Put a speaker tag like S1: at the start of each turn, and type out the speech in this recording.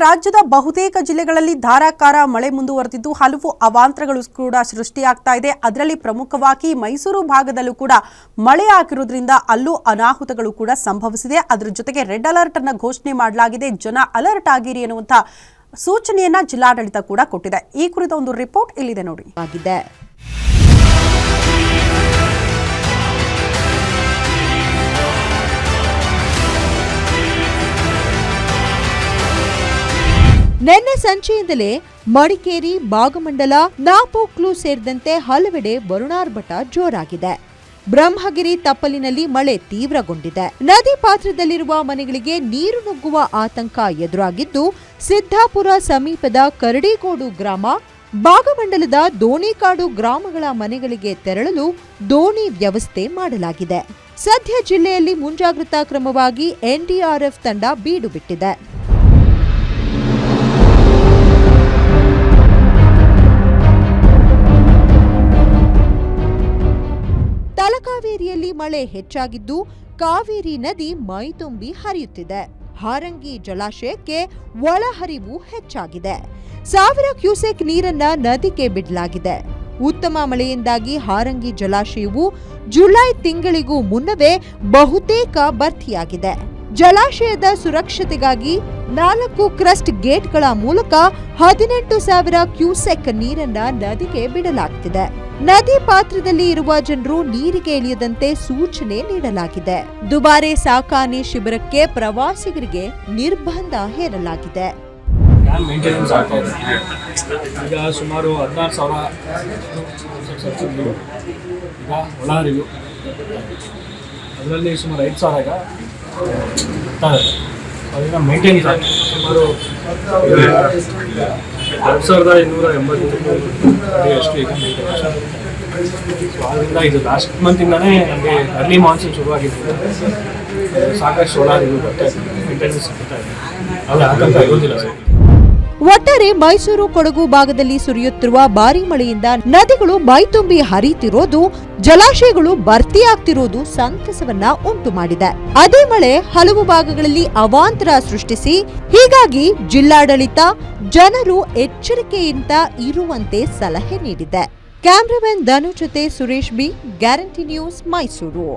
S1: ರಾಜ್ಯದ ಬಹುತೇಕ ಜಿಲ್ಲೆಗಳಲ್ಲಿ ಧಾರಾಕಾರ ಮಳೆ ಮುಂದುವರೆದಿದ್ದು ಹಲವು ಅವಾಂತರಗಳು ಕೂಡ ಸೃಷ್ಟಿಯಾಗ್ತಾ ಇದೆ. ಅದರಲ್ಲಿ ಪ್ರಮುಖವಾಗಿ ಮೈಸೂರು ಭಾಗದಲ್ಲೂ ಕೂಡ ಮಳೆ ಆಗಿರುವುದರಿಂದ ಅಲ್ಲೂ ಅನಾಹುತಗಳು ಕೂಡ ಸಂಭವಿಸಿದೆ. ಅದರ ಜೊತೆಗೆ ರೆಡ್ ಅಲರ್ಟ್ ಅನ್ನು ಘೋಷಣೆ ಮಾಡಲಾಗಿದೆ. ಜನ ಅಲರ್ಟ್ ಆಗಿರಿ ಎನ್ನುವಂತ ಸೂಚನೆಯನ್ನ ಜಿಲ್ಲಾಡಳಿತ ಕೂಡ ಕೊಟ್ಟಿದೆ. ಈ ಕುರಿತ ಒಂದು ರಿಪೋರ್ಟ್ ಇಲ್ಲಿದೆ ನೋಡಿ.
S2: ನಿನ್ನೆ ಸಂಜೆಯಿಂದಲೇ ಮಡಿಕೇರಿ, ಭಾಗಮಂಡಲ, ನಾಪೋಕ್ಲು ಸೇರಿದಂತೆ ಹಲವೆಡೆ ವರುಣಾರ್ಭಟ ಜೋರಾಗಿದೆ. ಬ್ರಹ್ಮಗಿರಿ ತಪ್ಪಲಿನಲ್ಲಿ ಮಳೆ ತೀವ್ರಗೊಂಡಿದೆ. ನದಿ ಪಾತ್ರದಲ್ಲಿರುವ ಮನೆಗಳಿಗೆ ನೀರು ನುಗ್ಗುವ ಆತಂಕ ಎದುರಾಗಿದ್ದು, ಸಿದ್ದಾಪುರ ಸಮೀಪದ ಕರಡಿಗೋಡು ಗ್ರಾಮ, ಭಾಗಮಂಡಲದ ದೋಣಿಕಾಡು ಗ್ರಾಮಗಳ ಮನೆಗಳಿಗೆ ತೆರಳಲು ದೋಣಿ ವ್ಯವಸ್ಥೆ ಮಾಡಲಾಗಿದೆ. ಸದ್ಯ ಜಿಲ್ಲೆಯಲ್ಲಿ ಮುಂಜಾಗ್ರತಾ ಕ್ರಮವಾಗಿ ಎನ್ಡಿಆರ್ಎಫ್ ತಂಡ ಬೀಡು ಬಿಟ್ಟಿದೆ. ತಲಕಾವೇರಿಯಲ್ಲಿ ಮಳೆ ಹೆಚ್ಚಾಗಿದ್ದು, ಕಾವೇರಿ ನದಿ ಮೈತುಂಬಿ ಹರಿಯುತ್ತಿದೆ. ಹಾರಂಗಿ ಜಲಾಶಯಕ್ಕೆ ಒಳಹರಿವು ಹೆಚ್ಚಾಗಿದೆ. 1000 ಕ್ಯೂಸೆಕ್ ನೀರನ್ನ ನದಿಗೆ ಬಿಡಲಾಗಿದೆ. ಉತ್ತಮ ಮಳೆಯಿಂದಾಗಿ ಹಾರಂಗಿ ಜಲಾಶಯವು ಜುಲೈ ತಿಂಗಳಿಗೂ ಮುನ್ನವೇ ಬಹುತೇಕ ಭರ್ತಿಯಾಗಿದೆ. ಜಲಾಶಯದ ಸುರಕ್ಷತೆಗಾಗಿ 4 ಕ್ರಸ್ಟ್ ಗೇಟ್ಗಳ ಮೂಲಕ 18,000 ಕ್ಯೂಸೆಕ್ ನೀರನ್ನ ನದಿಗೆ ಬಿಡಲಾಗುತ್ತಿದೆ. ನದಿ ಪಾತ್ರದಲ್ಲಿ ಇರುವ ಜನರು ನೀರಿಗೆ ಇಳಿಯದಂತೆ ಸೂಚನೆ ನೀಡಲಾಗಿದೆ. ದುಬಾರೆ ಸಾಕಾಣೆ ಶಿಬಿರಕ್ಕೆ ಪ್ರವಾಸಿಗರಿಗೆ ನಿರ್ಬಂಧ ಹೇರಲಾಗಿದೆ.
S3: ಈಗ ಸುಮಾರು 16,000 ಒಳಹರಿವು, ಅದರಲ್ಲಿ ಸುಮಾರು 5,000 ಈಗ ಅದನ್ನ ಮೇಂಟೆನೆನ್ಸ್ ಆಗಿದೆ. ಸುಮಾರು 2,280 ಅಷ್ಟು ಈಗ ಮೇಂಟೆನೆನ್ಸ್. ಸೊ ಆದ್ದರಿಂದ ಇದು ಲಾಸ್ಟ್ ಮಂತಿಂದಾನೇ ನಮಗೆ ಅರ್ಲಿ ಮಾನ್ಸೂನ್ ಶುರುವಾಗಿತ್ತು. ಸಾಕಷ್ಟು ಒಳಹರಿವು ಬರ್ತಾ ಇದೆ, ಮೇಂಟೆನೆನ್ಸ್ ಆಗ್ತಾ ಇದೆ, ಅದು ಆತಂಕ ಇರೋದಿಲ್ಲ ಸರ್.
S2: ಒಟ್ಟಾರೆ ಮೈಸೂರು, ಕೊಡಗು ಭಾಗದಲ್ಲಿ ಸುರಿಯುತ್ತಿರುವ ಭಾರೀ ಮಳೆಯಿಂದ ನದಿಗಳು ಮೈತುಂಬಿ ಹರಿಯುತ್ತಿರೋದು, ಜಲಾಶಯಗಳು ಭರ್ತಿಯಾಗ್ತಿರೋದು ಸಂತಸವನ್ನ ಉಂಟು ಮಾಡಿದೆ. ಅದೇ ಮಳೆ ಹಲವು ಭಾಗಗಳಲ್ಲಿ ಅವಾಂತರ ಸೃಷ್ಟಿಸಿ, ಹೀಗಾಗಿ ಜಿಲ್ಲಾಡಳಿತ ಜನರು ಎಚ್ಚರಿಕೆಯಿಂದ ಇರುವಂತೆ ಸಲಹೆ ನೀಡಿದೆ. ಕ್ಯಾಮ್ರಾಮನ್ ಧನು ಜೊತೆ Suresh B, guarantee news, Mysuru.